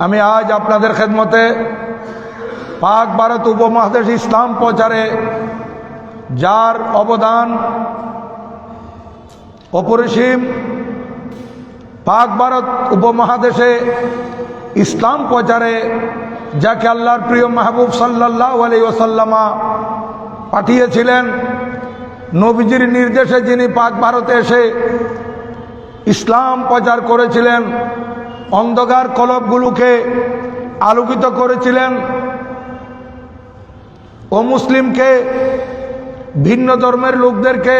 আমি আজ আপনাদের খেদমতে পাক ভারত উপমহাদেশ ইসলাম প্রচারে যার অবদান অপরিসীম, পাক ভারত উপমহাদেশে ইসলাম প্রচারে যাকে আল্লাহর প্রিয় মাহবুব সাল্লাল্লাহু আলাইহি ওয়াসাল্লামা পাঠিয়েছিলেন, নবীজির নির্দেশে যিনি পাক ভারতে এসে ইসলাম প্রচার করেছিলেন, অন্ধকার কলবগুলোকে আলোকিত করেছিলেন, অমুসলিমকে, ভিন্ন ধর্মের লোকদেরকে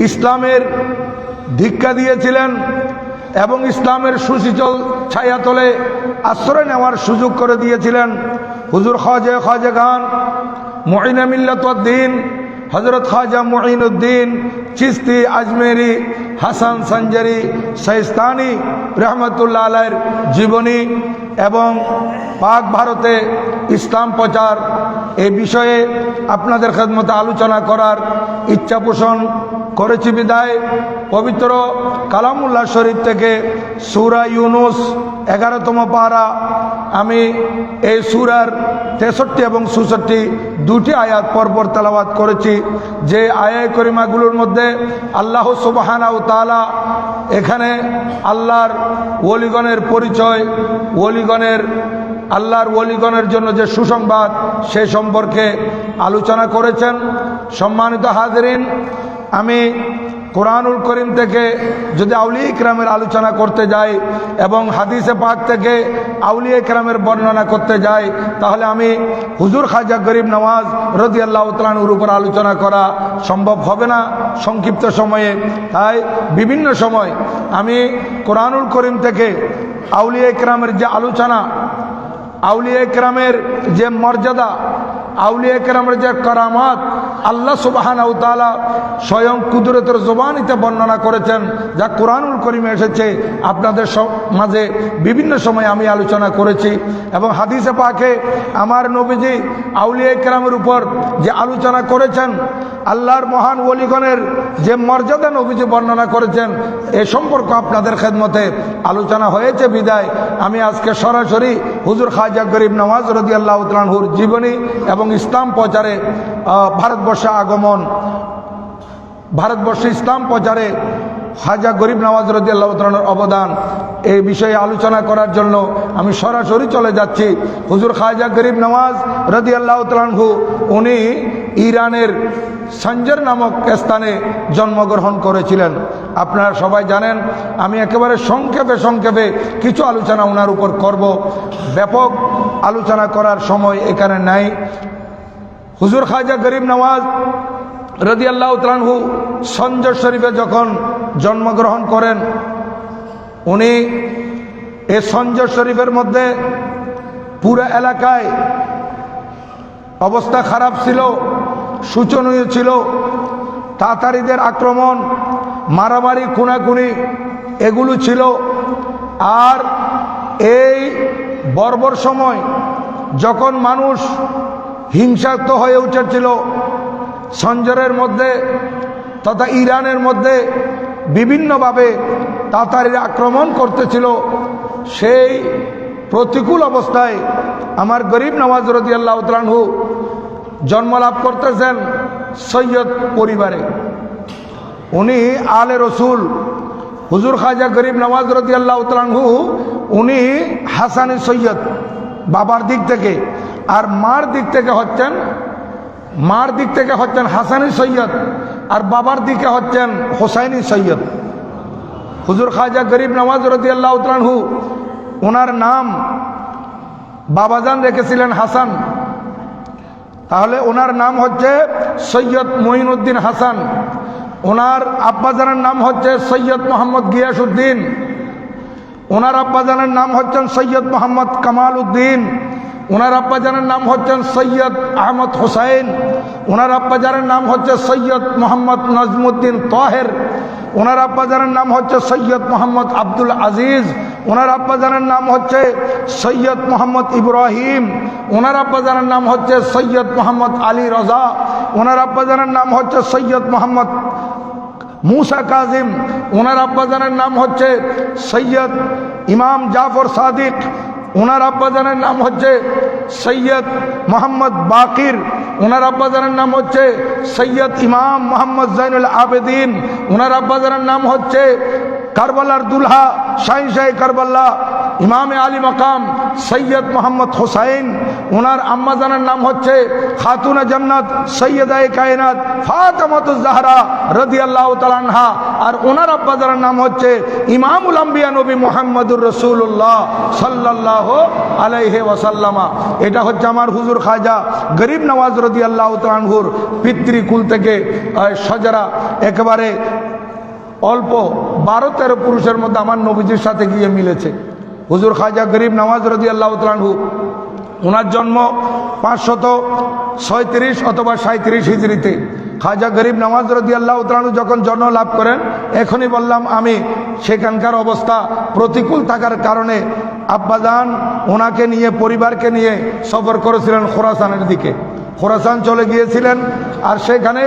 ইসলামের দীক্ষা দিয়েছিলেন এবং ইসলামের সুশীতল ছায়াতলে আশ্রয় নেওয়ার সুযোগ করে দিয়েছিলেন। হুজুর খাজা খান মুঈন মিল্লাতুদ্দিন হযরত খাজা মুঈনুদ্দিন চিশতি আজমেরি হাসান সঞ্জারি শাইস্তানি রহমতুল্লাহ আলাইহির জীবনী এবং পাক ভারতে ইসলাম প্রচার এই বিষয়ে আপনাদের খেদমতে আলোচনা করার ইচ্ছা পোষণ করেছি বিদায় পবিত্র কালামুল্লাহ শরীফ থেকে সূরা ইউনুস 11তম পারা, আমি এই সূরার 63 এবং 64 দুটি আয়াত পরপর তেলাওয়াত করেছি। যে আয়াত করিমাগুলোর মধ্যে আল্লাহ সুবহানাহু ওয়া তাআলা এখানে আল্লাহর ওলিগণের পরিচয়, আল্লাহর ওলিগণের জন্য যে সুসংবাদ সে সম্পর্কে আলোচনা করেছেন। সম্মানিত হাজরিন, আমি কোরআনুল করিম থেকে যদি আউলিয়া ইকরামের আলোচনা করতে যাই এবং হাদিসে পাক থেকে আউলিয়া ইকরামের বর্ণনা করতে যাই, তাহলে আমি হুজুর খাজা গরিব নওয়াজ রাদিয়াল্লাহু তাআলা আনহুর উপর আলোচনা করা সম্ভব হবে না সংক্ষিপ্ত সময়ে। তাই বিভিন্ন সময় আমি কোরআনুল করিম থেকে আউলিয়া ইকরামের যে আলোচনা, আউলিয়া ইকরামের যে মর্যাদা, আউলিয়া ইকরামের যে কারামাত আল্লাহ সুবহানাহু ওয়া তাআলা স্বয়ং কুদরতের জবানিতে বর্ণনা করেছেন, যা কোরআনুল করিমে এসেছে, আপনাদের মাঝে বিভিন্ন সময় আমি আলোচনা করেছি। এবং হাদিসে পাকে আমার নবীজি আউলিয়া ইকরামের উপর যে আলোচনা করেছেন, আল্লাহর মহান ওলিগণের যে মর্যাদা নবীজি বর্ণনা করেছেন, এ সম্পর্কে আপনাদের খেদমতে আলোচনা হয়েছে বিদায় আমি আজকে সরাসরি হুজুর খাজা গরিব নওয়াজ রাদিয়াল্লাহু তাআলা আনহুর জীবনী এবং ইসলাম প্রচারে ভারতবর্ষে আগমন, ভারতবর্ষে ইসলাম প্রচারে খাজা গরিব নওয়াজ রাদিয়াল্লাহু তাআলা আনহুর অবদান এই বিষয়ে আলোচনা করার জন্য আমি সরাসরি চলে যাচ্ছি। হুজুর খাজা গরিব নওয়াজ রাদিয়াল্লাহু তাআলা আনহু উনি ইরানের সঞ্জর নামক স্থানে জন্মগ্রহণ করেছিলেন। আপনারা সবাই জানেন। আমি একেবারে সংক্ষেপে কিছু আলোচনা ওনার উপর করব, ব্যাপক আলোচনা করার সময় এখানে নাই। হুজুর খাজা গরিব নওয়াজ রাদিয়াল্লাহু তাআলা আনহু সঞ্জর শরীফে যখন জন্মগ্রহণ করেন, উনি এই সঞ্জর শরীফের মধ্যে পুরো এলাকায় অবস্থা খারাপ ছিল, শোচনীয় ছিল। তাতারীদের আক্রমণ, মারামারি, খুনাখুনি এগুলো ছিল। আর এই বর্বর সময় যখন মানুষ হিংসাত্মক হয়ে উঠেছিল, সঞ্জরের মধ্যে তথা ইরানের মধ্যে বিভিন্নভাবে তাতারীরা আক্রমণ করতেছিল, সেই প্রতিকূল অবস্থায় আমার গরিব নওয়াজ রাদিয়াল্লাহু তাআলা আনহু জন্মলাভ করতেছেন সৈয়দ পরিবারে। উনি আলে রসুল। হুজুর খাজা গরিব নওয়াজ রাদিয়াল্লাহু তাআলা আনহু উনি হাসানি সৈয়দ বাবার দিক থেকে, আর মার দিক থেকে হচ্ছেন হাসানি সৈয়দ, আর বাবার দিকে হচ্ছেন হোসাইনি সৈয়দ। হুজুর খাজা গরিব নওয়াজ রাদিয়াল্লাহু তাআলা আনহু ওনার নাম বাবাজান রেখেছিলেন হাসান, তাহলে ওনার নাম হচ্ছে সৈয়দ মুঈনুদ্দিন হাসান। ওনার আব্বাজানের নাম হচ্ছে সৈয়দ মোহাম্মদ গিয়াসউদ্দিন। ওনার আব্বাজানের নাম হচ্ছেন সৈয়দ মোহাম্মদ কামাল উদ্দিন। ওনার আব্বাজানের নাম হচ্ছেন সৈয়দ আহমদ হুসাইন। ওনার আব্বাজানের নাম হচ্ছে সৈয়দ মোহাম্মদ নজমুদ্দিন তাহের। ওনার আব্বাজানের নাম হচ্ছে সৈয়দ মোহাম্মদ আব্দুল আজিজ। ওনার আব্বাজানের নাম হচ্ছে সৈয়দ মোহাম্মদ ইব্রাহিম। ওনার আব্বাজানের নাম হচ্ছে সৈয়দ মোহাম্মদ আলী রজা। ওনার আব্বাজানের নাম হচ্ছে সৈয়দ মোহাম্মদ मूसा काजिम। ओनार अब्बाजानेर नाम होच्छे सैयद इमाम जाफर सादिक। ওনার আব্বাজানের নাম হচ্ছে সৈয়দ মোহাম্মদ বাকির, ওনার আব্বাজানের নাম হচ্ছে সৈয়দ ইমাম মোহাম্মদ জাইনুল আবেদিন, ওনার আব্বাজানের নাম হচ্ছে কারবালার দুলহা শাহিনশাহী কারবাল্লা ইমামে আলী মাকাম সৈয়দ মোহাম্মদ হুসাইন, ওনার আম্মাজানের নাম হচ্ছে খাতুনা জান্নাত সৈয়দায়ে কায়নাত ফাতেমাতুজ জাহরা রাদিয়াল্লাহু তাআলা আনহা, আর ওনার আব্বাজানের নাম হচ্ছে ইমামুল আম্বিয়া নবী মুহাম্মদুর রাসূলুল্লাহ সাল্লাল্লাহু আলাইহি ওয়াসাল্লামা। এটা হচ্ছে আমার হুজুর খাজা গরিব নওয়াজ রাদিয়াল্লাহু তাআলা আনহুর পিতৃকুল থেকে সজরা একেবারে অল্প 12-13 পুরুষের মধ্যে আমার নবীজির সাথে গিয়ে মিলেছে। হুজুর খাজা গরিব নওয়াজ রাদিয়াল্লাহু তাআলা আনহু, ওনার জন্ম 537 অথবা 37 হিজরিতে। খাজা গরিব নওয়াজ রাদিয়াল্লাহু তাআলা আনহু যখন জন্ম লাভ করেন, এখনই বললাম আমি, সেখানকার অবস্থা প্রতিকূল থাকার কারণে আব্বাজান ওনাকে নিয়ে পরিবারকে নিয়ে সফর করেছিলেন খোরাসানের দিকে। খোরাসান চলে গিয়েছিলেন, আর সেখানে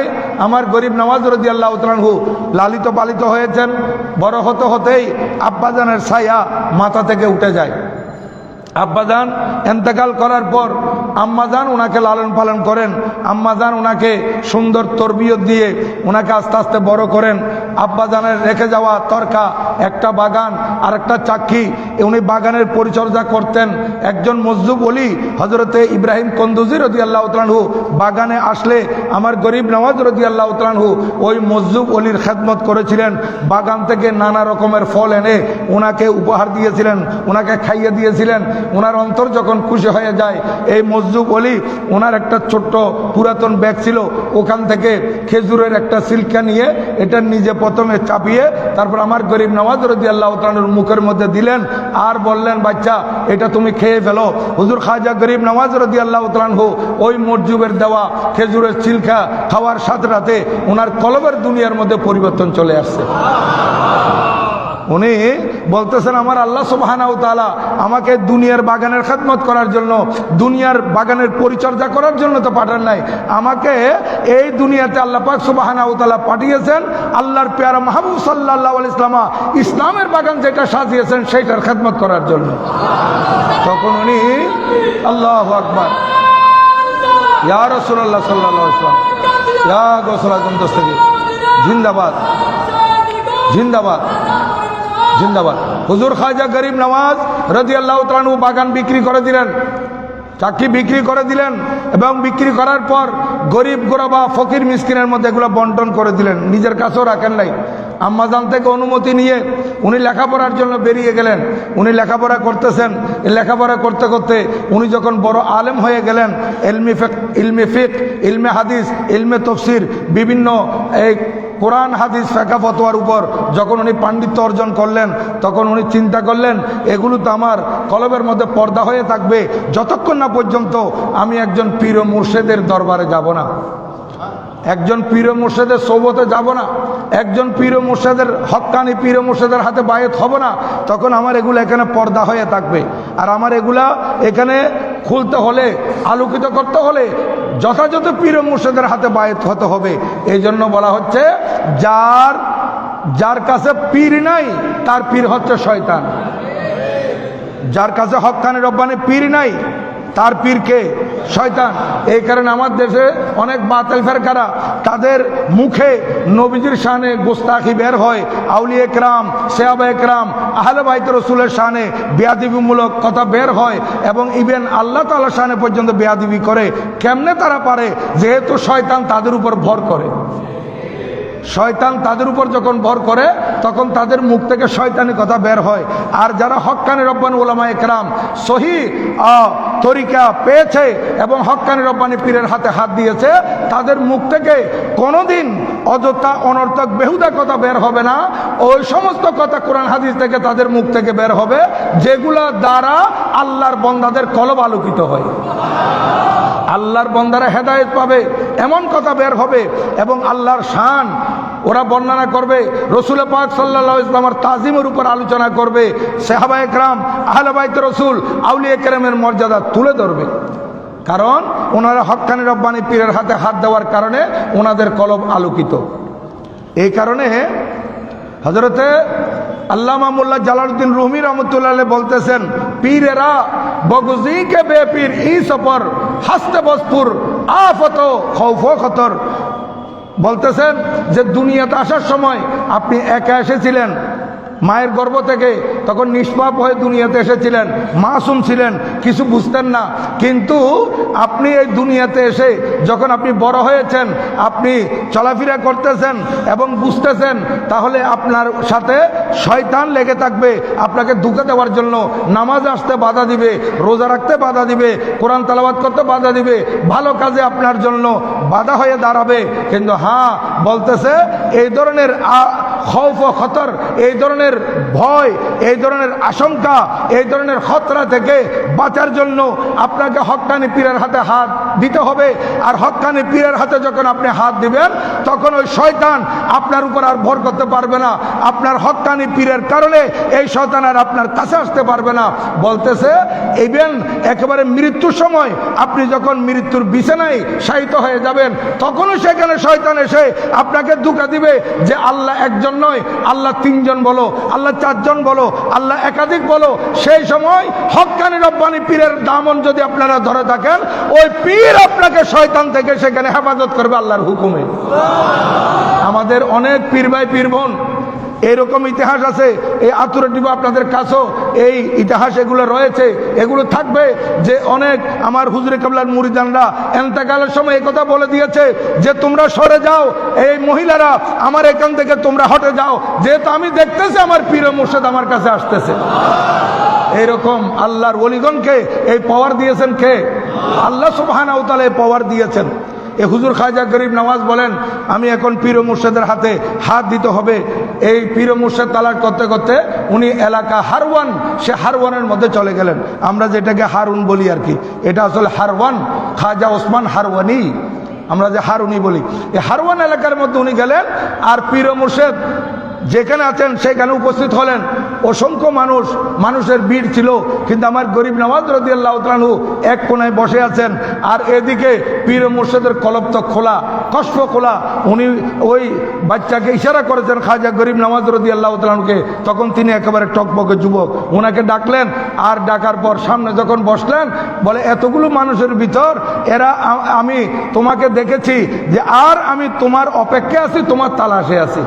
আমার গরিব নওয়াজ রাদিয়াল্লাহু তাআলা আনহু লালিত পালিত হয়েছেন। বড় হতে হতেই আব্বাজানের ছায়া মাথা থেকে উঠে যায়। আব্বাজান এন্তেকাল করার পর আম্মাজান ওনাকে লালন পালন করেন। আম্মাজান ওনাকে সুন্দর তরবিয়ত দিয়ে ওনাকে আস্তে আস্তে বড় করেন। আব্বাজানের রেখে যাওয়া তরকা, একটা বাগান আর একটা চাক্ষি, উনি বাগানের পরিচর্যা করতেন। একজন মজজুব ওলি হজরতে ইব্রাহিম কন্দুজি রাদিয়াল্লাহু তাআলা আনহু বাগানে আসলে আমার গরিব নওয়াজ রাদিয়াল্লাহু তাআলা আনহু ওই মজজুব ওলির খেদমত করেছিলেন। বাগান থেকে নানা রকমের ফল এনে ওনাকে উপহার দিয়েছিলেন, ওনাকে খাইয়ে দিয়েছিলেন। ওনার অন্তর যখন খুশি হয়ে যায়, এই মজজুব ওলি ওনার একটা ছোট্ট পুরাতন ব্যাগ ছিল, ওখান থেকে খেজুরের একটা সিলকা নিয়ে এটা নিজে প্রথমে চাপিয়ে তারপর আমার গরিব নওয়াজ রাদিয়াল্লাহু তাআলা আনহুর মুখের মধ্যে দিলেন, আর বললেন, বাচ্চা এটা তুমি খেয়ে ফেলো। হুজুর খাজা গরিব নওয়াজ রাদিয়াল্লাহু তাআলা আনহু ওই মজজুবের দেওয়া খেজুরের সিলকা খাওয়ার সাথে সাথে ওনার কলবের দুনিয়ার মধ্যে পরিবর্তন চলে আসছে। উনি বলতেছেন, আমার আল্লাহ সুবহানাহু ওয়া তাআলা আমাকে দুনিয়ার বাগানের খেদমত করার জন্য, দুনিয়ার বাগানের পরিচর্যা করার জন্য তো পাঠান নাই, আমাকে এই দুনিয়াতে আল্লাহ পাক সুবহানাহু ওয়া তাআলা পাঠিয়েছেন আল্লাহর পেয়ারা মাহবুব সাল্লাল্লাহু আলাইহি ওয়াসাল্লাম ইসলামের বাগান যেটা সাজিয়েছেন সেইটার খেদমত করার জন্য। তখন উনি আল্লাহু আকবার, ইয়া রাসূলুল্লাহ সাল্লাল্লাহু আলাইহি ওয়াসাল্লাম, ইয়া গোসল আজম দস্তগীর, জিন্দাবাদ জিন্দাবাদ জিন্দাবাদ। হুজুর খাজা গরিব নওয়াজ রাদিয়াল্লাহু তাআলা আনহু বাগান বিক্রি করে দিলেন, চাকরি বিক্রি করে দিলেন, এবং বিক্রি করার পর গরিব গোরাবা ফকির মিসকিনের মধ্যে এগুলো বন্টন করে দিলেন, নিজের কাছেও রাখেন নাই। আম্মাজান থেকে অনুমতি নিয়ে উনি লেখাপড়ার জন্য বেরিয়ে গেলেন। উনি লেখাপড়া করতেছেন, লেখাপড়া করতে করতে উনি যখন বড় আলেম হয়ে গেলেন, ইলমে ফিকহ, ইলমে হাদিস, ইলমে তফসির, বিভিন্ন এই কোরআন হাদিস ফিকহ ফতোয়ার উপর যখন উনি পাণ্ডিত্য অর্জন করলেন, তখন উনি চিন্তা করলেন, এগুলো তো আমার কলবের মধ্যে পর্দা হয়ে থাকবে যতক্ষণ না পর্যন্ত আমি একজন পীর ও মুর্শিদের দরবারে যাব না, একজন পীর ও মুর্শিদের সোবতে যাব না, একজন পীর ও মুর্শিদের হক্কানি পীর ও মুর্শিদের হাতে বায়েত হব না, তখন আমার এগুলো এখানে পর্দা হয়ে থাকবে। আর আমার এগুলা এখানে খুলতে হলে, আলোকিত করতে হলে যথাযথ পীর ও মুর্শিদের হাতে বায়েত হতে হবে। এই জন্য বলা হচ্ছে, যার কাছে পীর নাই তার পীর হচ্ছে শয়তান। যার কাছে হক্কানি রব্বানি পীর নাই তার পীরকে শয়তান। এই কারণে আমার দেশে অনেক বাতিল ফেরকারা, তাদের মুখে নবীজির শানে গোস্তাখি বের হয়, আউলিয়া একরাম, সাহাবা একরাম, আহলে বাইত রাসূলের শানে বেয়াদবিমূলক কথা বের হয়, এবং ইভেন আল্লাহ তাআলার শানে পর্যন্ত বেয়াদবি করে। কেমনে তারা পারে? যেহেতু শয়তান তাদের উপর ভর করে। শয়তান তাদের উপর যখন ভর করে তখন তাদের মুখ থেকে শয়তানি কথা বের হয়। আর যারা হক্কানি রব্বানি উলামা একরাম সহি তরিকা পেয়েছে এবং হক্কানি রব্বানি পীরের হাতে হাত দিয়েছে, তাদের মুখ থেকে কোনোদিন অযথা অনর্থক বেহুদা কথা বের হবে না। ওই সমস্ত কথা কোরআন হাদিস থেকে তাদের মুখ থেকে বের হবে যেগুলা দ্বারা আল্লাহর বান্দাদের কলব আলোকিত হয়, আল্লাহর বান্দারা হেদায়েত পাবে, এমন কথা বের হবে। এবং আল্লাহর শান ওরা বর্ণনা করবে, রসুল পাক সাল্লাল্লাহু আলাইহি ওয়াসাল্লামের তাজিমের উপর আলোচনা করবে, সাহাবা একরাম, আহলে বাইত রাসূল, আউলিয়া কেরামের মর্যাদা তুলে ধরবে। কারণ ওনারা হক্কানি রব্বানি পীরের হাতে হাত দেওয়ার কারণে ওনাদের কলব আলোকিত। এই কারণে হযরতে আল্লামা মোল্লা জালালউদ্দিন রুমি রহমতুল্লাহ আলাইহি বলতেছেন, পীরেরা বগজি কে বেপীর ই সফর হাসতে বসপুর আফত খৌফ খতর। বলতেছেন যে দুনিয়াতে আসার সময় আপনি একা এসেছিলেন, মায়ের গর্ভ থেকে, তখন নিষ্পাপ হয়ে দুনিয়াতে এসেছিলেন, মাসুম ছিলেন, কিছু বুঝতেন না। কিন্তু আপনি এই দুনিয়াতে এসে যখন আপনি বড় হয়েছেন, আপনি চলাফেরা করতেছেন এবং বুঝতেছেন, তাহলে আপনার সাথে শয়তান লেগে থাকবে আপনাকে ধোঁকা দেওয়ার জন্য। নামাজ আসতে বাধা দিবে, রোজা রাখতে বাধা দিবে, কোরআন তেলাওয়াত করতে বাধা দিবে, ভালো কাজে আপনার জন্য বাধা হয়ে দাঁড়াবে। কিন্তু হ্যাঁ, বলতেছে এই ধরনের খৌফ ও খতর, এই ধরনের ভয়, এই ধরনের আশঙ্কা, এই ধরনের খতরা থেকে বাঁচার জন্য আপনাকে হক্কানি পীরের হাতে হাত দিতে হবে। আর হক্কানি পীরের হাতে যখন আপনি হাত দিবেন, তখন ওই শয়তান আপনার উপর আর ভর করতে পারবে না। আপনার হক্কানি পীরের কারণে এই শয়তান আর আপনার কাছে আসতে পারবে না। বলতেছে ইভেন একেবারে মৃত্যুর সময় আপনি যখন মৃত্যুর বিছানায় শায়িত হয়ে যাবেন, তখনও সেখানে শয়তান এসে আপনাকে ধোঁকা দিবে যে আল্লাহ একজন নয়, আল্লাহ তিনজন বলো, আল্লাহ চারজন বলো, আল্লাহ একাধিক বলো। সেই সময় হক্কানি রব্বানি পীরের দামন যদি আপনারা ধরে থাকেন, ওই পীর আপনাকে শয়তান থেকে সেখানে হেফাজত করবে আল্লাহর হুকুমে। আমাদের অনেক পীর ভাই পীর বোন এরকম ইতিহাস আছে, এই আতুরে দিব আপনাদের কাছেও এই ইতিহাস এগুলো রয়েছে, এগুলো থাকবে। যে অনেক আমার হুজুরে কাবলার মুরিদানরা এন্তেকালের সময় এই কথা বলে দিয়েছে যে তোমরা সরে যাও, এই মহিলারা আমার এখান থেকে তোমরা হটে যাও, যেহেতু আমি দেখতেছি আমার পীর মুর্শিদ আমার কাছে আসতেছে। এইরকম আল্লাহর ওলিগণকে এই পাওয়ার দিয়েছেন কে? আল্লাহ সুবহানাহু ওয়া তাআলা এই পাওয়ার দিয়েছেন। এ হুজুর খাজা গরিব নওয়াজ বলেন, আমি এখন পীর মুর্শিদের হাতে হাত দিতে হবে। এই পীর মুর্শিদ তালাশ করতে করতে উনি এলাকা হারওয়ান, সে হারওয়ানের মধ্যে চলে গেলেন। আমরা যেটাকে হারুন বলি আর কি, এটা আসলে হারওয়ান, খাজা ওসমান হারওয়ানি, আমরা যে হারুনি বলি। এই হারওয়ান এলাকার মধ্যে উনি গেলেন, আর পীর মুর্শিদ যেখানে আছেন সেখানে উপস্থিত হলেন। অসংখ্য মানুষের ভিড় ছিল, কিন্তু আমার গরিব নওয়াজ রাদিয়াল্লাহু তাআলা আনহু এক কোণায় বসে আছেন, আর এদিকে পীর মুর্শিদের কলব তো খোলা, কষ্প খোলা। উনি ওই বাচ্চাকে ইশারা করেছেন খাজা গরিব নওয়াজ রাদিয়াল্লাহু তাআলা আনহুকে, তখন তিনি একেবারে টকবকে যুবক, ওনাকে ডাকলেন। আর ডাকার পর সামনে যখন বসলেন, বলে এতগুলো মানুষের ভিতর এরা আমি তোমাকে দেখেছি যে, আর আমি তোমার অপেক্ষায় আছি, তোমার তালাশে আছি।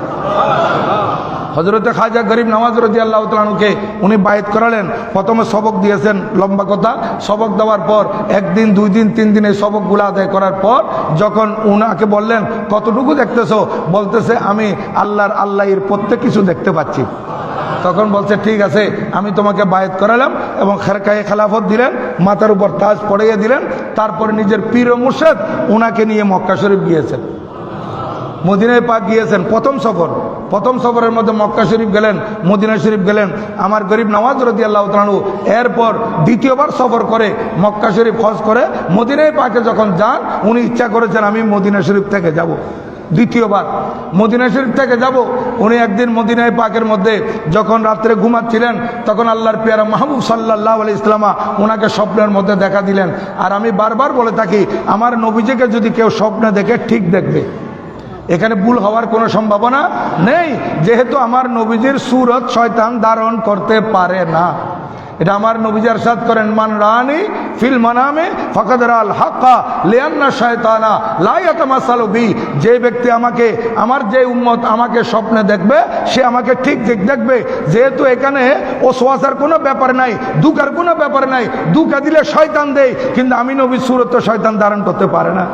হযরতে খাজা গরিব নওয়াজ রাদিয়াল্লাহু তাআলা আনহুকে উনি বায়াত করালেন। প্রথমে সবক দিয়েছেন, লম্বা কথা। সবক দেওয়ার পর একদিন, 2 দিন, 3 দিন এই সবকগুলো আদায় করার পর যখন উনাকে বললেন কতটুকু দেখতেছো, বলতেছে আমি আল্লাহর প্রত্যেক কিছু দেখতে পাচ্ছি। তখন বলছে ঠিক আছে, আমি তোমাকে বায়াত করালাম, এবং খেরকায়ে খেলাফত দিলেন, মাথার উপর তাজ পড়িয়ে দিলেন। তারপরে নিজের পীর ও মুর্শিদ উনাকে নিয়ে মক্কা শরীফ গিয়েছেন, মদিনায় পাক গিয়েছেন। প্রথম সফরের মধ্যে মক্কা শরীফ গেলেন, মদিনা শরীফ গেলেন আমার গরিব নওয়াজ রাদিয়াল্লাহু তাআলা আনহু। এরপর দ্বিতীয়বার সফর করে মক্কা শরীফ হজ করে মদিনায় পাকে যখন যান, উনি ইচ্ছা করেছেন আমি মদিনা শরীফ থেকে যাব। দ্বিতীয়বার মদিনা শরীফ থেকে যাব। উনি একদিন মদিনায় পাকের মধ্যে যখন রাত্রে ঘুমাচ্ছিলেন, তখন আল্লাহর পেয়ারা মাহবুব সাল্লাল্লাহু আলাইহি ওয়াসাল্লাম ওনাকে স্বপ্নের মধ্যে দেখা দিলেন। আর আমি বারবার বলে থাকি, আমার নবীজিকে যদি কেউ স্বপ্নে দেখে ঠিক দেখবে, এখানে ভুল হওয়ার কোনো সম্ভাবনা নেই, যেহেতু আমার নবীজির সুরত শয়তান ধারণ করতে পারে না। এটা আমার নবীজি ইরশাদ করেন, মান রানি ফিল মানামে ফাকাদ রাল হাক্কা লিআন্না শায়তানা লা ইয়াতামাসালু বি। যে ব্যক্তি আমাকে, আমার যে উম্মত আমাকে স্বপ্নে দেখবে, সে আমাকে ঠিক দেখবে। যেহেতু এখানে ওয়াসওয়াসার কোনো ব্যাপার নাই, দুঃখার কোনো ব্যাপার নাই। দুঃখা দিলে শয়তান দেয়, কিন্তু আমি নবীর সুরত তো শয়তান ধারণ করতে পারে না।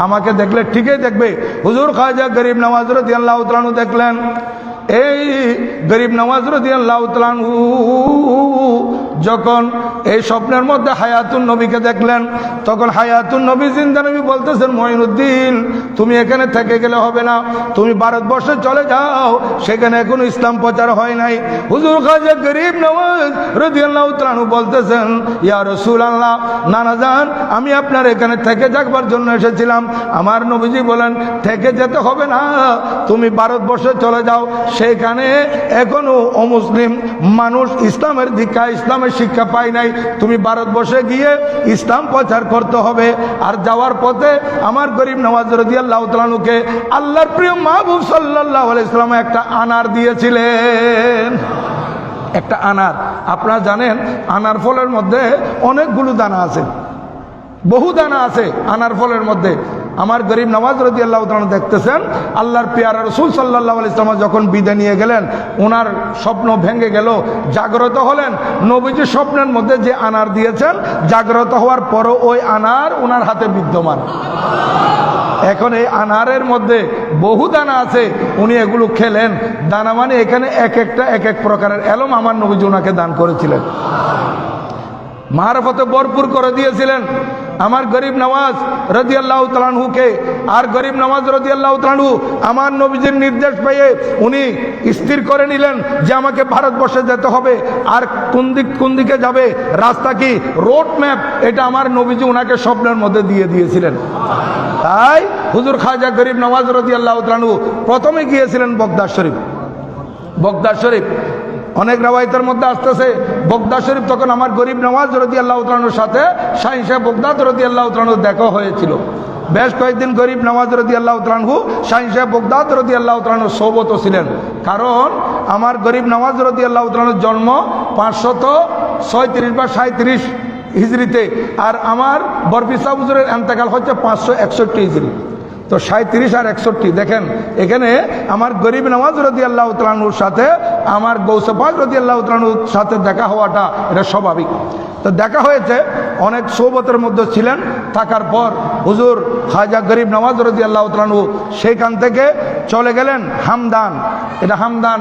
আমাকে দেখলে ঠিকই দেখবে। হুজুর খাজা গরিব নওয়াজ রাদিয়াল্লাহু তাআলা আনহু দেখলেন, এই গরিব নওয়াজ রাদিয়াল্লাহু তাআলা আনহু যখন এই স্বপ্নের মধ্যে হায়াতুন নবীকে দেখলেন, তখন হায়াতুন নবী জিন্দা নবী বলতেছেন, মঈনুদ্দিন তুমি এখানে থেকে গেলে হবে না, তুমি ভারতবর্ষে চলে যাও, সেখানে এখনো ইসলাম প্রচার হয় নাই। হুজুর খাজা গরিব নওয়াজ রাদিয়াল্লাহু তাআলা আনহু বলতেছেন, ইয়া রাসূলুল্লাহ, নানা জান, আমি আপনার এখানে থেকে যাবার জন্য এসেছিলাম। আমার নবীজি বলেন, থেকে যেতে হবে না, তুমি ভারতবর্ষে চলে যাও, সেখানে এখনো অমুসলিম মানুষ ইসলামের দীক্ষা ইসলামের শিক্ষা পায় নাই। তুমি ভারতবর্ষে গিয়ে ইসলাম প্রচার করতে হবে। আর যাওয়ার পথে আমার গরিব নওয়াজ রাদিয়াল্লাহু তাআলা আনহুকে আল্লাহর প্রিয় মাহবুব সাল্লাল্লাহু আলাইহি ওয়াসাল্লাম একটা আনার দিয়েছিলেন। একটা আনার, আপনারা জানেন আনার ফলের মধ্যে অনেকগুলো দানা আছে, বহু দানা আছে আনার ফলের মধ্যে। আমার গরিব নওয়াজ রাদিয়াল্লাহু তাআলা দেখতেছেন আল্লাহর পেয়ারা রাসূল সাল্লাল্লাহু আলাইহি ওয়াসাল্লাম যখন বিদায় নিয়ে গেলেন, ওনার স্বপ্ন ভেঙে গেল, জাগ্রত হলেন। নবীজি স্বপ্নের মধ্যে যে আনার দিয়েছেন, জাগ্রত হওয়ার পরও ওই আনার ওনার হাতে বিদ্যমান। এখন এই আনারের মধ্যে বহু দানা আছে, উনি এগুলো খেলেন। দানা মানে এখানে এক একটা এক এক প্রকারের এলম আমার নবীজি ওনাকে দান করেছিলেন, মারফতে ভরপুর করে দিয়েছিলেন আমার গরিব নওয়াজ রাদিয়াল্লাহু তাআলা আনহুকে। আর গরিব নওয়াজ রাদিয়াল্লাহু তাআলা আনহু আমার নবীজির নির্দেশ পেয়ে উনি স্থির করে নিলেন যে আমাকে ভারতবর্ষে যেতে হবে। আর কোন দিকে যাবে, রাস্তা কি, রোড ম্যাপ, এটা আমার নবীজি ওনাকে স্বপ্নের মধ্যে দিয়ে দিয়েছিলেন। তাই হুজুর খাজা গরিব নওয়াজ রাদিয়াল্লাহু তাআলা আনহু প্রথমে গিয়েছিলেন বগদাদ শরীফ। বগদাদ শরীফ অনেক রাওয়ায়াতের মধ্যে আসতেছে বগদাদ শরীফ তখন আমার গরিব নওয়াজ রাদিয়াল্লাহু তাআলা আনহুর সাথে শাহীন সাহেব বগদাদ রাদিয়াল্লাহু তাআলা আনহু দেখা হয়েছিল। বেশ কয়েকদিন গরিব নওয়াজ রাদিয়াল্লাহু তাআলা আনহু শাহীন সাহেব বগদাদ রাদিয়াল্লাহু তাআলা আনহুর সোহবত ছিলেন। কারণ আমার গরিব নওয়াজ রাদিয়াল্লাহু তাআলা আনহুর জন্ম 536 বা 37 হিজরিতে, আর আমার বরফিসা হুজুরের ইন্তেকাল হচ্ছে 561 হিজরি। তো 37 আর 61, দেখেন এখানে আমার গরিব নওয়াজ রাদিয়াল্লাহু তাআলা আনহুর সাথে আমার গৌসে পাক রাদিয়াল্লাহু তাআলা আনহুর সাথে দেখা হওয়াটা এটা স্বাভাবিক। তো দেখা হয়েছে, অনেক সোহবতের মধ্যে ছিলেন। থাকার পর হুজুর খাজা গরিব নওয়াজ রাদিয়াল্লাহু তাআলা আনহু সেইখান থেকে চলে গেলেন হামদান। এটা হামদান,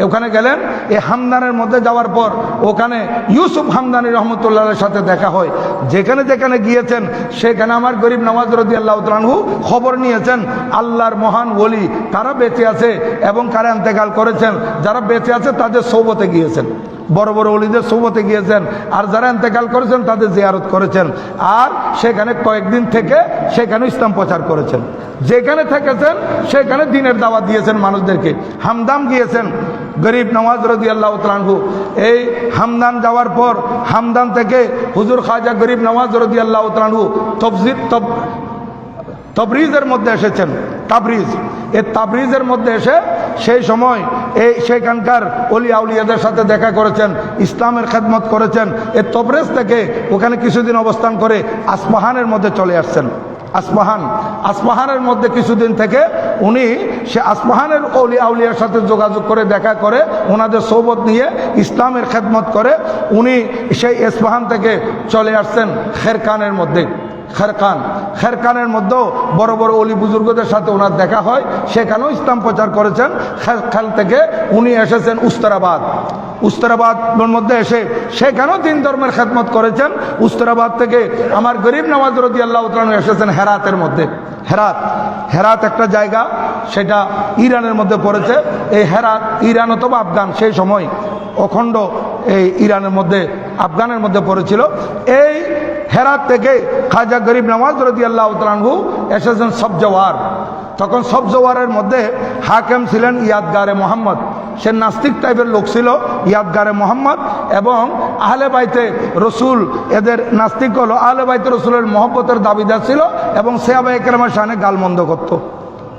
ওখানে গেলেন। এই হামদানের মধ্যে যাওয়ার পর ওখানে ইউসুফ হামদানি রহমতুল্লাহের সাথে দেখা হয়। যেখানে যেখানে গিয়েছেন সেখানে আমার গরিব নওয়াজ রাদিয়াল্লাহু তাআলা আনহু খবর নিয়েছেন আল্লাহর মহান ওলি কারা বেঁচে আছে এবং কারা ইন্তেকাল করেছেন। যারা বেঁচে আছে তাদের সোহবতে গিয়েছেন, বড় বড় ওলিদের সোহবতে গিয়েছেন। আর যারা ইন্তেকাল করেছেন তাদের জিয়ারত করেছেন। আর সেখানে কয়েকদিন থেকে সেখানে ইসলাম প্রচার করেছেন। যেখানে থেকেছেন সেখানে দ্বীনের দাওয়াত দিয়েছেন মানুষদেরকে। হামদান গিয়েছেন গরিব নওয়াজ রাদিয়াল্লাহু তাআলা আনহু। এই হামদান যাওয়ার পর হামদান থেকে হুজুর খাজা গরিব নওয়াজ রাদিয়াল্লাহু তাআলা আনহু তবরিজের মধ্যে এসেছেন। তাবরিজ, এই তাবরিজের মধ্যে এসে সেই সময় এই সেখানকার অলি আউলিয়াদের সাথে দেখা করেছেন, ইসলামের খেদমত করেছেন। এই তবরেজ থেকে ওখানে কিছুদিন অবস্থান করে আসফাহানের মধ্যে চলে আসছেন। আসফাহানের মধ্যে কিছুদিন থেকে উনি সে আসফাহানের অলি আউলিয়ার সাথে যোগাযোগ করে দেখা করে ওনাদের সোহবত নিয়ে ইসলামের খেদমত করে উনি সেই আসফাহান থেকে চলে আসছেন খেরকানের মধ্যে। খেরকানের মধ্যেও বড় বড় অলি বুজুর্গদের সাথে ওনার দেখা হয়, সেখানেও ইসলাম প্রচার করেছেন। খেরকান থেকে উনি এসেছেন উস্তরাবাদের মধ্যে এসে সেখানেও দিন ধর্মের খেদমত করেছেন। উস্তরাবাদ থেকে আমার গরিব নওয়াজ রাদিয়াল্লাহু তাআলা আনহু এসেছেন হেরাতের মধ্যে। হেরাত একটা জায়গা, সেটা ইরানের মধ্যে পড়েছে। এই হেরাত ইরান অথবা আফগান, সেই সময় অখণ্ড এই ইরানের মধ্যে আফগানের মধ্যে পড়েছিল। এই হেরাত থেকে খাজা গরিব নওয়াজ রাদিয়াল্লাহু তাআলা আনহু এসেছেন সবজওয়ার। তখন সবজওয়ারের মধ্যে হাকেম ছিলেন ইয়াদগারে মোহাম্মদ। সে নাস্তিক টাইপের লোক ছিল, ইয়াদগারে মোহাম্মদ। এবং আহলে বাইতে রসুল, এদের নাস্তিক হলো আহলে বাইতে রসুলের মহব্বতের দাবিদার ছিল এবং সাহাবায়ে কেরামের শানে গালমন্দ করত।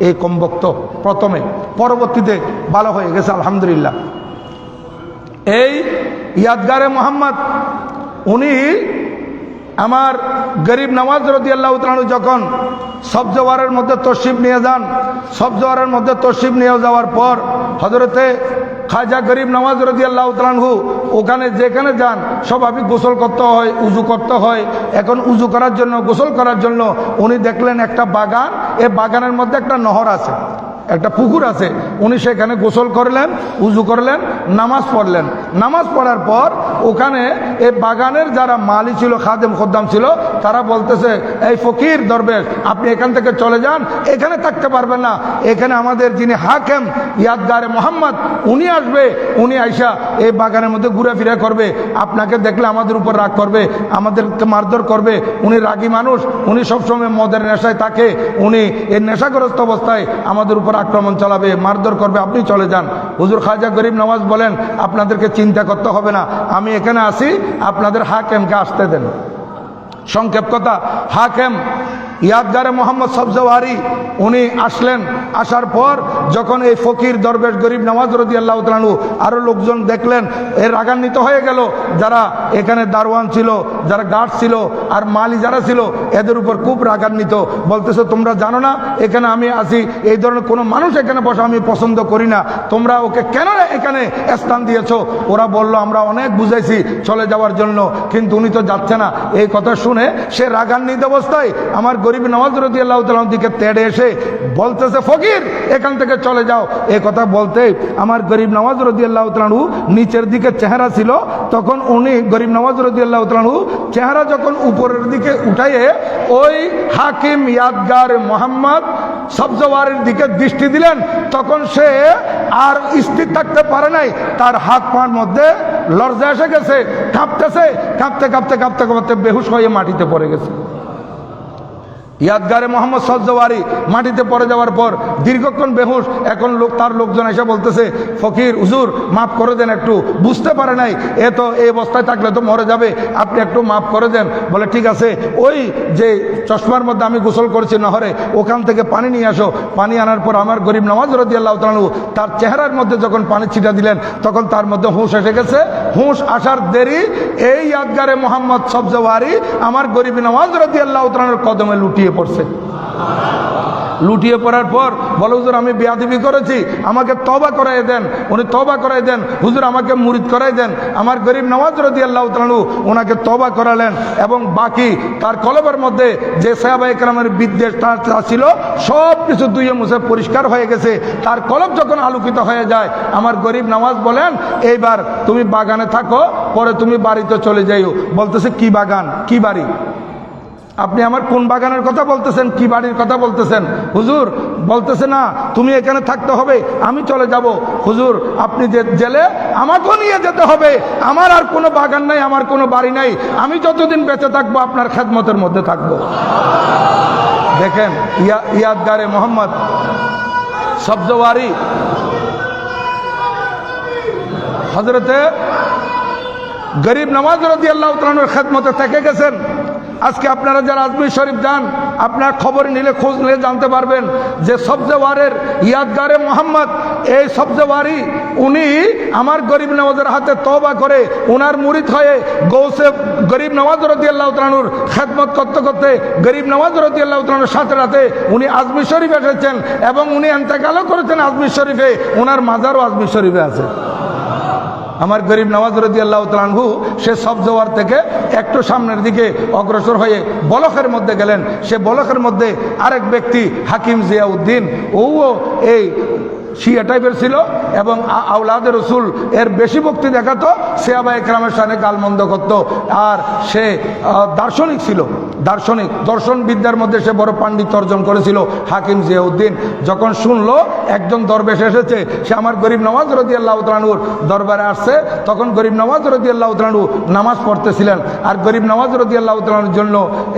এই কম বক্ত প্রথমে, পরবর্তীতে ভালো হয়ে গেছে আলহামদুলিল্লাহ। এই ইয়াদগারে মোহাম্মদ উনি আমার গরিব নওয়াজ রাদিয়াল্লাহু তাআলা আনহু যখন সবজওয়ারের মধ্যে তশরিফ নিয়ে যান, সবজওয়ারের মধ্যে তশরিফ নিয়ে যাওয়ার পর হযরতে খাজা গরিব নওয়াজ রাদিয়াল্লাহু তাআলা আনহু ওখানে যেখানে যান স্বাভাবিক গোসল করতে হয়, উজু করতে হয়। এখন উজু করার জন্য, গোসল করার জন্য উনি দেখলেন একটা বাগান, এই বাগানের মধ্যে একটা নহর আছে, একটা পুকুর আছে। উনি সেখানে গোসল করলেন, উজু করলেন, নামাজ পড়লেন। নামাজ পড়ার পর ওখানে এই বাগানের যারা মালি ছিল, খাদেম খদ্দাম ছিল, তারা বলতেছে এই ফকির দরবেশ আপনি এখান থেকে চলে যান, এখানে থাকতে পারবেন না। এখানে আমাদের যিনি হাকেম ইয়াদগারে মোহাম্মদ উনি আসবে, উনি আইসা এই বাগানের মধ্যে ঘুরেফিরে করবে, আপনাকে দেখলে আমাদের উপর রাগ করবে, আমাদেরকে মারধর করবে। উনি রাগী মানুষ, উনি সবসময় মদের নেশায় থাকে, উনি এই নেশাগ্রস্ত অবস্থায় আমাদের উপর আক্রমণ চালাবে, মারধর করবে, আপনি চলে যান। হুজুর খাজা গরিব নওয়াজ বলেন, আপনাদেরকে চিন্তা করতে হবে না, আমি এখানে আসি, আপনাদের হাকেমকে আসতে দেন। সংক্ষেপ কথা, হাকেম ইয়াদগারে মোহাম্মদ সবজওয়ারি উনি আসলেন। আসার পর যখন এই ফকির দরবেশ গরিব নওয়াজ রাদিয়াল্লাহু তাআলা আনহু আরও লোকজন দেখলেন, এর রাগান্বিত হয়ে গেল। যারা এখানে দারোয়ান ছিল, যারা গার্ড ছিল, আর মালি যারা ছিল, এদের উপর খুব রাগান্বিত। বলতেছে, তোমরা জানো না এখানে আমি আসি, এই ধরনের কোনো মানুষ এখানে বসা আমি পছন্দ করি না, তোমরা ওকে কেন এখানে স্থান দিয়েছো? ওরা বলল, আমরা অনেক বুঝাইছি চলে যাওয়ার জন্য, কিন্তু উনি তো যাচ্ছে না। এই কথা শুনে সে রাগান্বিত অবস্থায় আমার গরিব নওয়াজ রাদিয়াল্লাহু তাআলার দিকে তেড়ে এসে বলতেছে, ফকির এখান থেকে চলে যাও। এই কথা বলতে আমার গরিব নওয়াজ রাদিয়াল্লাহু তাআলা নিচের দিকে চেহারা ছিল, তখন উনি গরিব নওয়াজ রাদিয়াল্লাহু তাআলা চেহারা যখন উপরের দিকে উঠাইয়ে ওই হাকিম ইয়াদগার মোহাম্মদ সবজওয়ারির দিকে দৃষ্টি দিলেন, তখন সে আর স্থির থাকতে পারে নাই, তার হাত পার মধ্যে লজ্জা এসে গেছে, কাঁপতেছে, কাঁপতে কাঁপতে কাঁপতে কাঁপতে বেহুশ হয়ে মাটিতে পড়ে গেছে। ইয়াদগারে মোহাম্মদ সবজওয়ারি মাটিতে পড়ে যাওয়ার পর দীর্ঘক্ষণ বেহুশ। এখন তার লোকজন এসে বলতেছে, ফকির হুজুর মাফ করে দেন, একটু বুঝতে পারে নাই, এ তো এই অবস্থায় থাকলে তো মরে যাবে, আপনি একটু মাফ করে দেন। বলে, ঠিক আছে, ওই যে চশমার মধ্যে আমি গোসল করেছি নহরে, ওখান থেকে পানি নিয়ে আসো। পানি আনার পর আমার গরিব নওয়াজ রাদিয়াল্লাহু তাআলা তার চেহারার মধ্যে যখন পানি ছিটা দিলেন, তখন তার মধ্যে হুঁশ এসে গেছে। হুঁশ আসার দেরি, এই ইয়াদগারে মোহাম্মদ সবজওয়ারি আমার গরিব নওয়াজ রাদিয়াল্লাহু তাআলার কদমে লুটিয়ে পড়ছে। লুটিয়ে পড়ার পর বলে, হুজুর আমি বেয়াদবি করেছি, আমাকে তওবা করাই দেন। উনি তওবা করাই দেন, হুজুর আমাকে মুরিদ করাই দেন। আমার গরিব নওয়াজ রাদিয়াল্লাহু তাআলা ওনাকে তওবা করালেন, এবং বাকি তার কলবের মধ্যে যে সাহাবায়ে কেরামের বিদ্বেষ ছিল সব কিছু ধুয়ে মুছে পরিষ্কার হয়ে গেছে। তার কলব যখন আলোকিত হয়ে যায়, আমার গরিব নওয়াজ বলেন, এইবার তুমি বাগানে থাকো, পরে তুমি বাড়িতে চলে যাইও। বলতেছে, কি বাগান, কি বাড়ি? আপনি আমার কোন বাগানের কথা বলতেছেন, কি বাড়ির কথা বলতেছেন? হুজুর বলতেছে, না তুমি এখানে থাকতে হবে, আমি চলে যাব। হুজুর আপনি যে জেলে, আমাকেও নিয়ে যেতে হবে, আমার আর কোনো বাগান নাই, আমার কোনো বাড়ি নাই, আমি যতদিন বেঁচে থাকবো আপনার খেদমতের মধ্যে থাকবো। দেখেন ইয়াদগারে মোহাম্মদ সবজওয়ারি হযরতে গরিব নওয়াজ রাদিয়াল্লাহু তাআলার খেদমতে থেকে গেছেন। আজকে আপনারা যারা আজমির শরীফ যান, আপনার খবর নিলে, খোঁজ নিলে জানতে পারবেন যে সবজওয়ারের ইয়াদগারে মোহাম্মদ, এই সবজওয়ারি উনি আমার গরিব নওয়াজের হাতে তওবা করে উনার মুরিদ হয়ে গৌসে গরিব নওয়াজ রাদিয়াল্লাহু তাআলার খেদমত করতে করতে গরিব নওয়াজ রাদিয়াল্লাহু তাআলার সাথে রাতে উনি আজমির শরীফ এসেছেন, এবং উনি ইন্তেকালও করেছেন আজমির শরীফে, ওনার মাজারও আজমির শরীফে আছে। আমার গরিব নওয়াজ রাদিয়াল্লাহু তাআলা আনহু সে সবজওয়ার থেকে একটু সামনের দিকে অগ্রসর হয়ে বলখের মধ্যে গেলেন। সে বলখের মধ্যে আরেক ব্যক্তি হাকিম জিয়াউদ্দিন, ও এই শিয়া টাইপের ছিল, এবং আওলাদে রসুল এর বেশি ভক্তি দেখাতো, সাহাবায়ে কেরামের সামনে গালমন্দ করত। আর সে দার্শনিক ছিল, দার্শনিক, দর্শন বিদ্যার মধ্যে সে বড় পাণ্ডিত্য অর্জন করেছিল। হাকিম জিয়াউদ্দিন যখন শুনলো একজন দরবেশ এসেছে, সে আমার গরিব নওয়াজ রাদিয়াল্লাহু তাআলার দরবারে আসছে, তখন গরিব নওয়াজ রাদিয়াল্লাহু তাআলা নামাজ পড়তেছিলেন, আর গরিব নওয়াজ রাদিয়াল্লাহু তাআলার জন্য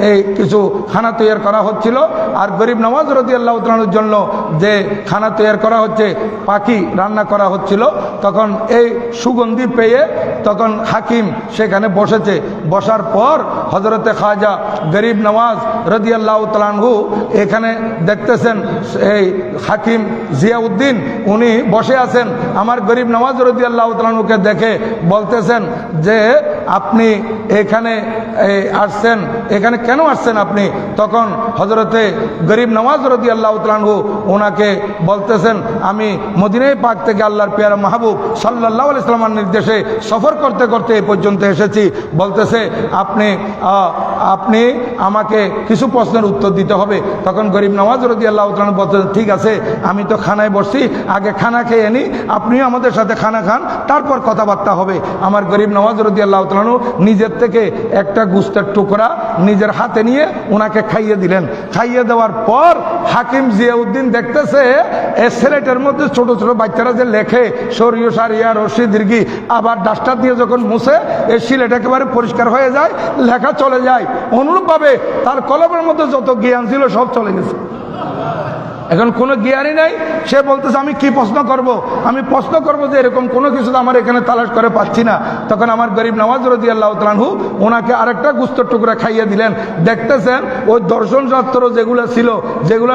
এই কিছু খানা তৈরি করা হচ্ছিল। আর গরিব নওয়াজ রাদিয়াল্লাহু তাআলার জন্য যে খানা তৈরি করা হচ্ছে, পাখি রান্না করা হচ্ছিল, তখন এই সুগন্ধি পেয়ে তখন হাকিম সেখানে বসেছে। বসার পর হযরতে খাজা গরিব নওয়াজ রাদিয়াল্লাহু তাআলা আনহু এখানে দেখতেছেন এই হাকিম জিয়াউদ্দিন উনি বসে আছেন। আমার গরিব নওয়াজ রাদিয়াল্লাহু তাআলা আনহুকে দেখে বলতেছেন যে, আপনি এখানে আসছেন, এখানে কেন আসছেন আপনি? তখন হযরতে গরিব নওয়াজ রাদিয়াল্লাহু তাআলা আনহু ওনাকে বলতেছেন, আমি মদিনায়ে পাক থেকে আল্লাহর পেয়ারা মাহবুব সাল্লাল্লাহু আলাইহি ওয়াসাল্লামের নির্দেশে সফর করতে করতে এই পর্যন্ত এসেছি। বলতেছে, আপনি আমাকে কিছু প্রশ্নের উত্তর দিতে হবে। তখন গরিব নওয়াজ রাদিয়াল্লাহু তাআলা বলতেন, ঠিক আছে, আমি তো খানায় বসছি, আগে খানা খেয়ে নিই, আপনিও আমাদের সাথে খানা খান, তারপর কথাবার্তা হবে। আমার গরিব নওয়াজ রাদিয়াল্লাহু তাআলা নিজের থেকে একটা গোশতের টুকরা নিজের হাতে নিয়ে ওনাকে খাইয়ে দিলেন। খাইয়ে দেওয়ার পর হাকিম জিয়াউদ্দিন দেখতেছে এই ছেলেটার মধ্যে ছোট ছোট বাচ্চারা যে লেখে শরীয় সারিয়া রশি দীর্ঘি, আবার ডাস্টার দিয়ে যখন মুছে এই শিলেট একেবারে পরিষ্কার হয়ে যায়, লেখা চলে যায়। অনুরূপভাবে তার কলমের মধ্যে যত জ্ঞান ছিল সব চলে গেছে। এখন কোনো জ্ঞানই নাই, সে বলতেছে আমি কি প্রশ্ন করব, আমি প্রশ্ন করব যে এরকম কোনো কিছু তো আমার এখানে তালাশ করে পাচ্ছি না। তখন আমার গরিব নওয়াজ রাদিয়াল্লাহু তাআলা আনহু ওনাকে আরেকটা গোস্তের টুকরা খাইয়ে দিলেন। দেখতেছেন ওই দর্শনশাস্ত্র যেগুলো ছিল, যেগুলো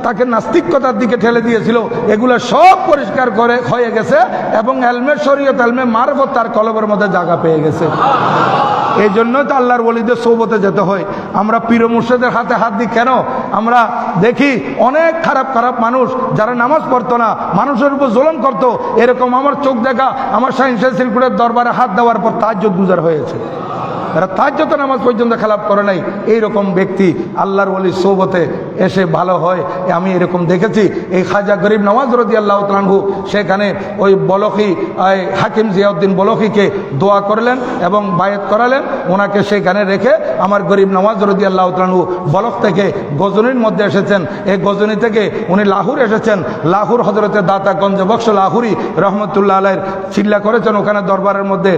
তাকে নাস্তিকতার দিকে ঠেলে দিয়েছিল, এগুলো সব পরিষ্কার করে হয়ে গেছে এবং এলমে শরীয়ত এলমে মারফত তার কলবের মধ্যে জায়গা পেয়ে গেছে। এই জন্যই তো আল্লাহর ওলিদের সোহবতে যেতে হয়। আমরা পীর মুর্শিদের হাতে হাত দিই কেন? আমরা দেখি অনেক খারাপ খারাপ মানুষ যারা নামাজ পড়তো না, মানুষের উপর জুলুম করতো, এরকম আমার চোখ দেখা আমার শাহিন শাহ সিলকুটের দরবারে হাত দেওয়ার পর তাহাজ্জুদ গুজার হয়েছে। এরা তাহাজ্জুদ নামাজ পর্যন্ত খেলাপ করে নাই। এইরকম ব্যক্তি আল্লাহর ওলির সোহবতে এসে ভালো হয়, আমি এরকম দেখেছি। এই খাজা গরিব নওয়াজ রাদিয়াল্লাহু তাআলা আনহু সেখানে ওই বলখি হাকিম জিয়াউদ্দিন বলখিকে দোয়া করলেন এবং বায়াত করালেন। ওনাকে সেখানে রেখে আমার গরিব নওয়াজ রাদিয়াল্লাহু তাআলা আনহু বলখ থেকে গজনীর মধ্যে এসেছেন। এই গজনী থেকে উনি লাহুর এসেছেন। লাহুর হজরতে দাতা গঞ্জ বক্স লাহুরি রহমতুল্লাহ আলাইহির চিল্লা করেছেন ওখানে দরবারের মধ্যে,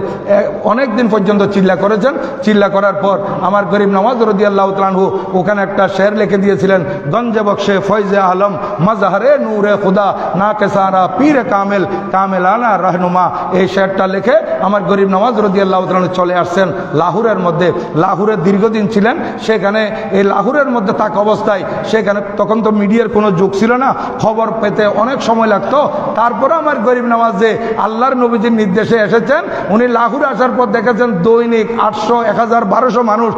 অনেক দিন পর্যন্ত চিল্লা করেছেন। চিল্লা করার পর আমার গরিব নওয়াজ রাদিয়াল্লাহু তাআলা আনহু ওখানে একটা শের লিখে দিয়েছিলেন, গঞ্জে বক্সে ফয়জে আলম মজহরে নূরে খুদা না কে সারা পীর কামেল কামেলানা রহনুমা। এই শেরটা লিখে আমার গরিব নওয়াজ রাদিয়াল্লাহু তাআলা আনহু চলে আসছেন লাহুরের মধ্যে। লাহুরে দীর্ঘদিন ছিলেন। সেখানে এই লাহুরের মধ্যে থাকা অবস্থায় সেখানে তখন তো মিডিয়ার কোনো যুগ ছিল না, খবর পেতে অনেক সময় লাগতো। তারপরে আমার গরিব নওয়াজ যে আল্লাহর নবীজির নির্দেশে এসেছেন, উনি লাহুরে আসার পর দেখেছেন দৈনিক 800, 1000, 1200 মানুষ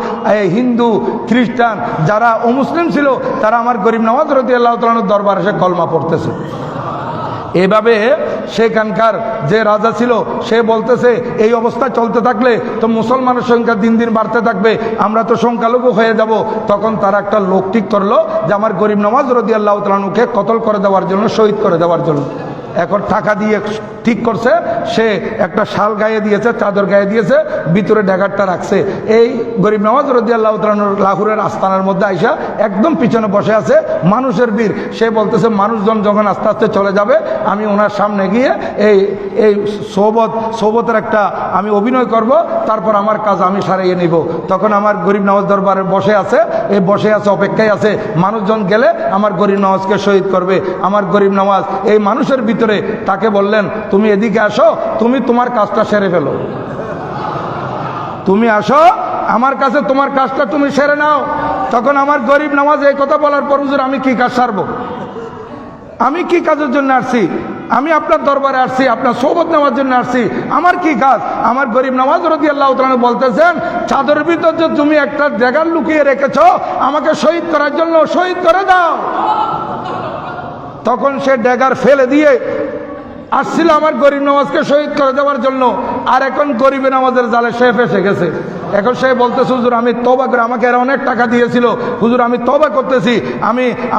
হিন্দু খ্রিস্টান যারা অমুসলিম ছিল তারা আমার গরিব নওয়াজ রাদিয়াল্লাহু তাআলা আনহুর দরবারে এসে কলমা পড়তেছে। এভাবে সেখানকার যে রাজা ছিল সে বলতেছে এই অবস্থা চলতে থাকলে তো মুসলমানের সংখ্যা দিন দিন বাড়তে থাকবে, আমরা তো সংখ্যালঘু হয়ে যাব। তখন তারা একটা লোক ঠিক করলো যে আমার গরিব নওয়াজ রাদিয়াল্লাহু তাআলা আনহুকে কতল করে দেওয়ার জন্য, শহীদ করে দেওয়ার জন্য। এখন টাকা দিয়ে ঠিক করছে, সে একটা শাল গায়ে দিয়েছে, চাদর গায়ে দিয়েছে, ভিতরে ড্যাগারটা রাখছে। এই গরিব নওয়াজ রাদিয়াল্লাহু তাআলা আনহু লাহুরের আস্তানার মধ্যে আইসা একদম পিছনে বসে আছে, মানুষের ভিড়। সে বলতেছে মানুষজন যখন আস্তে আস্তে চলে যাবে আমি ওনার সামনে গিয়ে এই এই সোবতের একটা আমি অভিনয় করব, তারপর আমার কাজ আমি সারিয়ে নিব। তখন আমার গরিব নওয়াজ দরবারে বসে আছে, এই বসে আছে, অপেক্ষায় আছে, মানুষজন গেলে আমার গরিব নওয়াজকে শহীদ করবে। আমার গরিব নওয়াজ এই মানুষের ভিতরে তাকে বললেন তুমি এদিকে আসো, তুমি তোমার কাজটা সেরে ফেলো, তুমি আসো আমার কাছে, তোমার কাজটা তুমি সেরে নাও। তখন আমার গরিব নওয়াজ এই কথা বলার পর হুজুর আমি কি কাজ সারবো, আমি কি কাজের জন্য আসছি, আমি আপনার দরবারে আসছি, আপনার সোহবত নেওয়ার জন্য আসছি, আমার কি কাজ? আমার গরিব নওয়াজ রাদিয়াল্লাহু তাআলা বলতেছেন চাদরের ভিতর যে তুমি একটা জায়গা লুকিয়ে রেখেছো আমাকে শহীদ করার জন্য, শহীদ করে দাও। তখন সে ড্যাগার ফেলে দিয়ে আসছিল আমার গরিব নওয়াজকে শহীদ করে দেওয়ার জন্য, আর এখন গরিব নওয়াজের জালে সে ফেসে গেছে। এখন সে বলতেছে হুজুর আমি তওবা করে, আমাকে এরা অনেক টাকা দিয়েছিল, হুজুর আমি তওবা করতেছি,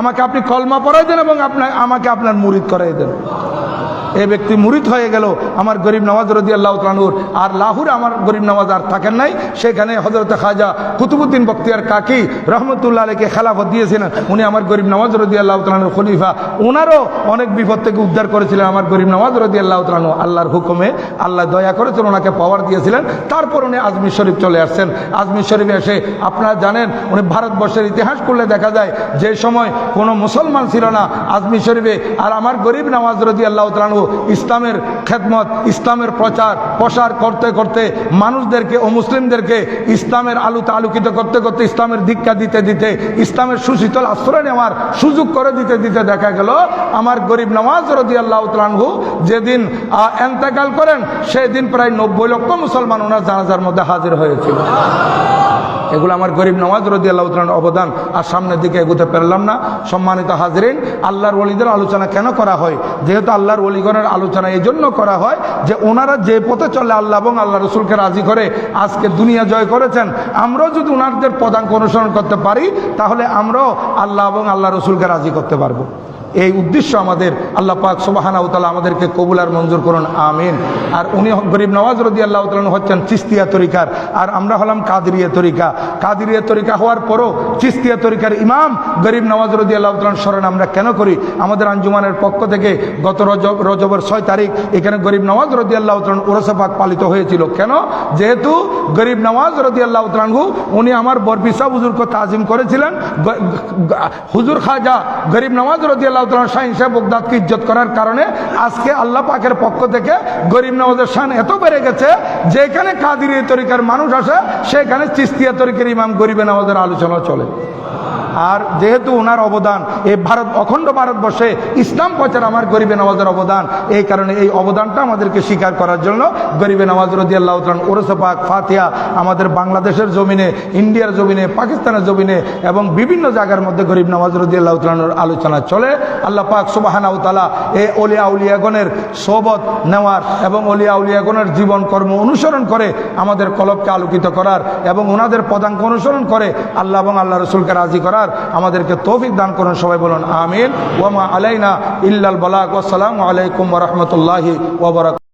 আমাকে আপনি কলমা পড়াই দেন এবং আমাকে আপনার মুরিদ করাই দেন। এই ব্যক্তি মুরিদ হয়ে গেল আমার গরিব নওয়াজ রাদিয়াল্লাহু তাআলা আনহুর। আর লাহুরে আমার গরিব নওয়াজ আর থাকেন নাই, সেখানে হযরত খাজা কুতুবউদ্দিন বখতিয়ার কাকি রহমতুল্লাহ আলাইহিকে খেলাফত দিয়েছিলেন। উনি আমার গরিব নওয়াজ রাদিয়াল্লাহু তাআলা আনহুর খলিফা, ওনারও অনেক বিপদ থেকে উদ্ধার করেছিলেন আমার গরিব নওয়াজ রাদিয়াল্লাহু তাআলা আনহু। আল্লাহর হুকুমে আল্লাহ দয়া করেছেন, ওনাকে পাওয়ার দিয়েছিলেন। তারপর উনি আজমির শরীফ চলে আসছেন। আজমির শরীফে এসে আপনারা জানেন উনি ভারতবর্ষের ইতিহাস করলে দেখা যায় যে সময় কোনো মুসলমান ছিল না আজমির শরীফে, আর আমার গরিব নওয়াজ রাদিয়াল্লাহু তাআলা আনহু ইসলামের খেদমত, ইসলামের প্রসার করতে করতে মানুষদেরকে ও মুসলিমদেরকে ইসলামের আলোতে আলোকিত করতে করতে, ইসলামের দীক্ষা দিতে দিতে, ইসলামের সুশীতল আশ্রয় নেওয়ার সুযোগ করে দিতে দিতে দেখা গেল আমার গরিব নওয়াজ রাদিয়াল্লাহু তাআলা আনহু যেদিন ইন্তেকাল করেন সেদিন প্রায় 90 লক্ষ মুসলমান ওনার জানাজার মধ্যে হাজির হয়েছিল। এগুলো আমার গরিব নওয়াজ রাদিয়াল্লাহু তাআলার অবদান। আর সামনের দিকে এগোতে পারলাম না। সম্মানিত হাজরিন, আল্লাহর ওলিদের আলোচনা কেন করা হয়? যেহেতু আল্লাহর ওলিগণের আলোচনা এই জন্য করা হয় যে ওনারা যে পথে চলে আল্লাহ এবং আল্লাহ রসুলকে রাজি করে আজকে দুনিয়া জয় করেছেন, আমরাও যদি ওনাদের পদাঙ্ক অনুসরণ করতে পারি তাহলে আমরাও আল্লাহ এবং আল্লাহ রসুলকে রাজি করতে পারবো। এই উদ্দেশ্য আমাদের। আল্লাহ পাক সুবহানাহু ওয়া তাআলা আমাদেরকে কবুল আর মঞ্জুর করুন, আমিন। আর উনি গরিব নওয়াজ রাদিয়াল্লাহু তাআলা হচ্ছেন চিশতিয়া তরিকার, আর আমরা হলাম কাদেরিয়া তরিকা। কাদেরিয়া তরিকা হওয়ার পরও চিশতিয়া তরিকার ইমাম গরিব নওয়াজ রাদিয়াল্লাহু তাআলার স্মরণ আমরা কেন করি? আমাদের আঞ্জুমানের পক্ষ থেকে গত রজবের 6 তারিখ এখানে গরিব নওয়াজ রাদিয়াল্লাহু তাআলা উরসে পাক পালিত হয়েছিল। কেন? যেহেতু গরিব নওয়াজ রাদিয়াল্লাহু তাআলা উনি আমার বরপিসা হুজুরকে তাজিম করেছিলেন। হুজুর খাজা গরিব নওয়াজ রাদিয়াল্লাহু তাআলা শাহিন সাহেব বগদাদকে ইজ্জত করার কারণে আজকে আল্লাহ পাকের পক্ষ থেকে গরিব নওয়াজের শান এত বেড়ে গেছে, যেখানে কাদিরিয়া তরিকার মানুষ আসে সেখানে চিশতিয়া তরিকার ইমাম গরিব নওয়াজের আলোচনা চলে। আর যেহেতু ওনার অবদান এই অখণ্ড ভারতবর্ষে ইসলাম প্রচার আমার গরিবে নওয়াজের অবদান, এই কারণে এই অবদানটা আমাদেরকে স্বীকার করার জন্য গরিবে নওয়াজ রাদিয়াল্লাহু তাআলা ওরসে পাক ফাতিহা আমাদের বাংলাদেশের জমিনে, ইন্ডিয়ার জমিনে, পাকিস্তানের জমিনে এবং বিভিন্ন জায়গার মধ্যে গরিব নওয়াজ রাদিয়াল্লাহু তাআলার আলোচনা চলে। আল্লাহ পাক সুবহানাহু ওয়া তাআলা এই ওলিয়া আউলিয়াগণের সোহবত নেওয়ার এবং ওলিয়া আউলিয়াগণের জীবন কর্ম অনুসরণ করে আমাদের কলবকে আলোকিত করার এবং ওনাদের পদাঙ্ক অনুসরণ করে আল্লাহ এবং আল্লাহ রসুলকে রাজি করার আমাদেরকে তৌফিক দান করুন। সবাই বলুন আমিন। ওয়া মা আলাইনা ইল্লাল বালাগ। ওয়াসসালামু আলাইকুম ওয়া রাহমাতুল্লাহি ওয়া বারাকাতুহু।